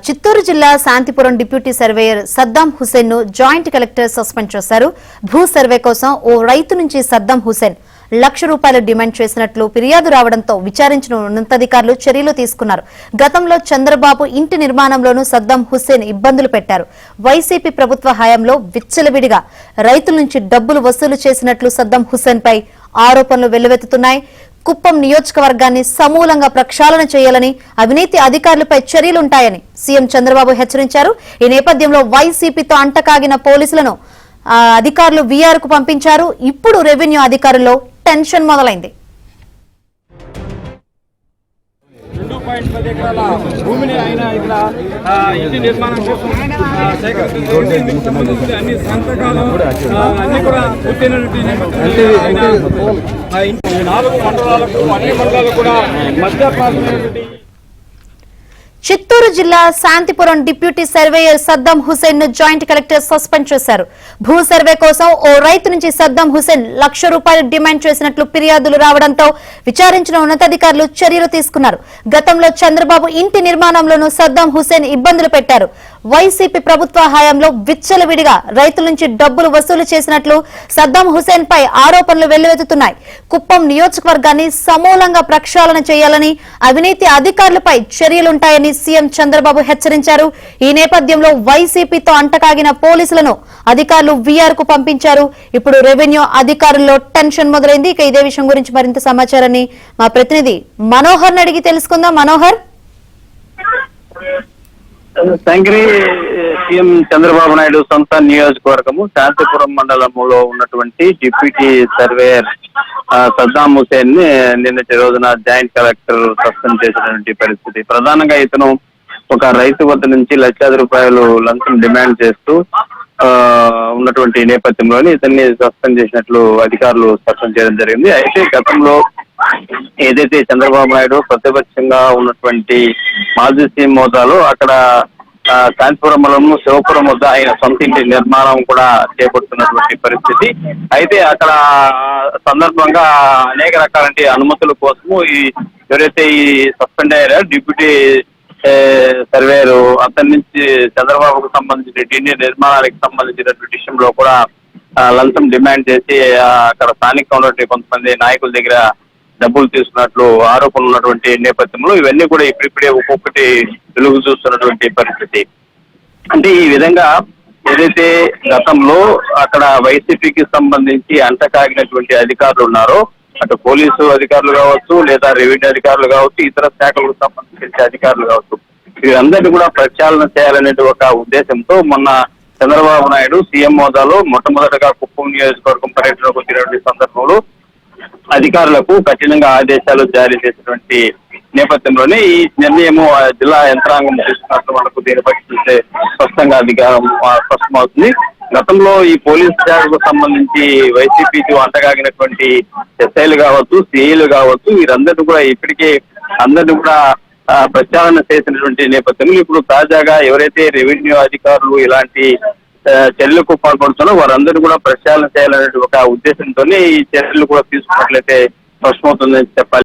చిత్తూరు జిల్లా Santhipuram deputy surveyor Saddam Hussain ను joint collector suspend చేశారు. భూ సర్వే కోసం ఓ రైతు నుంచి సద్దాం హుసేన్ ₹1,00,000 డిమాండ్ చేసినట్లు ఫిర్యాదు రావడంతో విచారించిన ఉన్నతాధికారులు చర్యలు తీసుకున్నారు. గతంలో చంద్రబాబు ఇంటి నిర్మాణంలోనూ సద్దాం హుసేన్ ఇబ్బందులు పెట్టారు. వైసీపీ ప్రభుత్వ హయాంలో విచ్చలవిడిగా రైతుల నుంచి డబ్బులు వసూలు చేసినట్లు సద్దాం హుసేన్ పై ఆరోపణలు వెల్లువెత్తుతున్నాయి. కుప్పం నియోజకవర్గాన్ని సమూలంగా ప్రక్షాళన చేయాలని, అవినీతి అధికారులపై చర్యలుంటాయని సీఎం చంద్రబాబు హెచ్చరించారు. ఈ నేపథ్యంలో వైసీపీతో అంటకాగిన పోలీసులను అధికారులు వీఆర్ కు పంపించారు. ఇప్పుడు రెవెన్యూ అధికారుల్లో టెన్షన్ మొదలైంది. 2.10 ఎకరాల భూమిని ఆయన ఇక్కడ ఇంటి నిర్మాణం కోసం సేకరించిన అన్ని సంతకాలు అన్ని కూడా పూర్తయినటువంటి 4 మండలాలకు అన్ని మండలాలు కూడా మధ్యప్రాంత. చిత్తూరు జిల్లా శాంతిపురం డిప్యూటీ సర్వేయర్ సద్దాం హుసేన్ ను జాయింట్ కలెక్టర్ సస్పెండ్ చేశారు. భూ సర్వే కోసం ఓ రైతు నుంచి సద్దాం హుసేన్ ₹1,00,000 డిమాండ్ చేసినట్లు ఫిర్యాదులు రావడంతో విచారించిన ఉన్నతాధికారులు చర్యలు తీసుకున్నారు. గతంలో చంద్రబాబు ఇంటి నిర్మాణంలోనూ సద్దాం హుసేన్ ఇబ్బందులు పెట్టారు. వైసీపీ ప్రభుత్వ హయాంలో విచ్చలవిడిగా రైతుల నుంచి డబ్బులు వసూలు చేసినట్లు సద్దాం హుసేన్ పై ఆరోపణలు వెల్లువెత్తుతున్నాయి. కుప్పం నియోజకవర్గాన్ని సమూలంగా ప్రక్షాళన చేయాలని, అవినీతి అధికారులపై చర్యలుంటాయని సీఎం చంద్రబాబు హెచ్చరించారు. ఈ నేపథ్యంలో వైసీపీతో అంటకాగిన పోలీసులను అధికారులు వీఆర్ కు పంపించారు. ఇప్పుడు రెవెన్యూ అధికారుల్లో టెన్షన్ మొదలైంది. ఇక ఇదే విషయం గురించి మరింత సమాచారాన్ని మా ప్రతినిధి మనోహర్ అడిగి తెలుసుకుందాం. మనోహర్, శంకరి, సీఎం చంద్రబాబు నాయుడు సొంత నియోజకవర్గము శాంతిపురం మండలంలో ఉన్నటువంటి డిప్యూటీ సర్వేయర్ సద్దాం హుసేన్ ని నిన్నటి రోజున జాయింట్ కలెక్టర్ సస్పెండ్ చేసినటువంటి పరిస్థితి. ప్రధానంగా ఇతను ఒక రైతు వద్ద నుంచి ₹1,00,000 లంచం డిమాండ్ చేస్తూ ఉన్నటువంటి నేపథ్యంలోని ఇతన్ని సస్పెండ్ చేసినట్లు అధికారులు స్పష్టం చేయడం జరిగింది. అయితే గతంలో ఏదైతే చంద్రబాబు నాయుడు ప్రతిపక్షంగా ఉన్నటువంటి మాజీ సీఎం హోదాలో అక్కడ శాంతిపురం మండలం శివపురం వద్ద ఆయన సొంత ఇంటి నిర్మాణం కూడా చేపడుతున్నటువంటి పరిస్థితి. అయితే అక్కడ సందర్భంగా అనేక రకాల అనుమతుల కోసము ఎవరైతే ఈ సస్పెండ్ అయ్యారో డిప్యూటీ సర్వేయర్ అతని నుంచి చంద్రబాబుకు సంబంధించిన ఇంటి నిర్మాణానికి సంబంధించినటువంటి విషయంలో కూడా లంచం డిమాండ్ చేసి అక్కడ స్థానికంగా ఉన్నటువంటి కొంతమంది నాయకుల దగ్గర డబ్బులు తీసుకున్నట్లు ఆరోపణలు ఉన్నటువంటి నేపథ్యంలో ఇవన్నీ కూడా ఇప్పుడిప్పుడే ఒక్కొక్కటి వెలుగు చూస్తున్నటువంటి పరిస్థితి. అంటే ఈ విధంగా ఏదైతే గతంలో అక్కడ వైసీపీకి సంబంధించి అంటకాగినటువంటి అధికారులు ఉన్నారో, అటు పోలీసు అధికారులు కావచ్చు, లేదా రెవెన్యూ అధికారులు కావచ్చు, ఇతర శాఖలకు సంబంధించిన అధికారులు కావచ్చు, వీరందరినీ కూడా ప్రక్షాళన చేయాలనే ఒక ఉద్దేశంతో మొన్న చంద్రబాబు నాయుడు సీఎం హోదాలో మొట్టమొదటిగా కుప్పం నియోజకవర్గం పర్యటనకు వచ్చినటువంటి సందర్భంలో అధికారులకు కఠినంగా ఆదేశాలు జారీ చేసినటువంటి నేపథ్యంలోనే ఈ నిర్ణయం జిల్లా యంత్రాంగం తీసుకున్నట్లు మనకు దీన్ని బట్టి చూస్తే స్పష్టంగా స్పష్టమవుతుంది. గతంలో ఈ పోలీస్ శాఖకు సంబంధించి వైసీపీకి అంటగాగినటువంటి ఎస్ఐలు కావచ్చు, సిఐలు కావచ్చు, వీరందరూ కూడా ఇప్పటికే అందరినీ కూడా ప్రచారణ చేసినటువంటి నేపథ్యంలో ఇప్పుడు తాజాగా ఎవరైతే రెవెన్యూ అధికారులు ఇలాంటి చర్యలకు పాల్పడుతున్నారో వారందరూ కూడా ప్రక్షాళన చేయాలనే ఒక ఉద్దేశంతోనే ఈ చర్యలు కూడా తీసుకున్నట్లయితే స్పష్టమవుతుందని చెప్పాలి.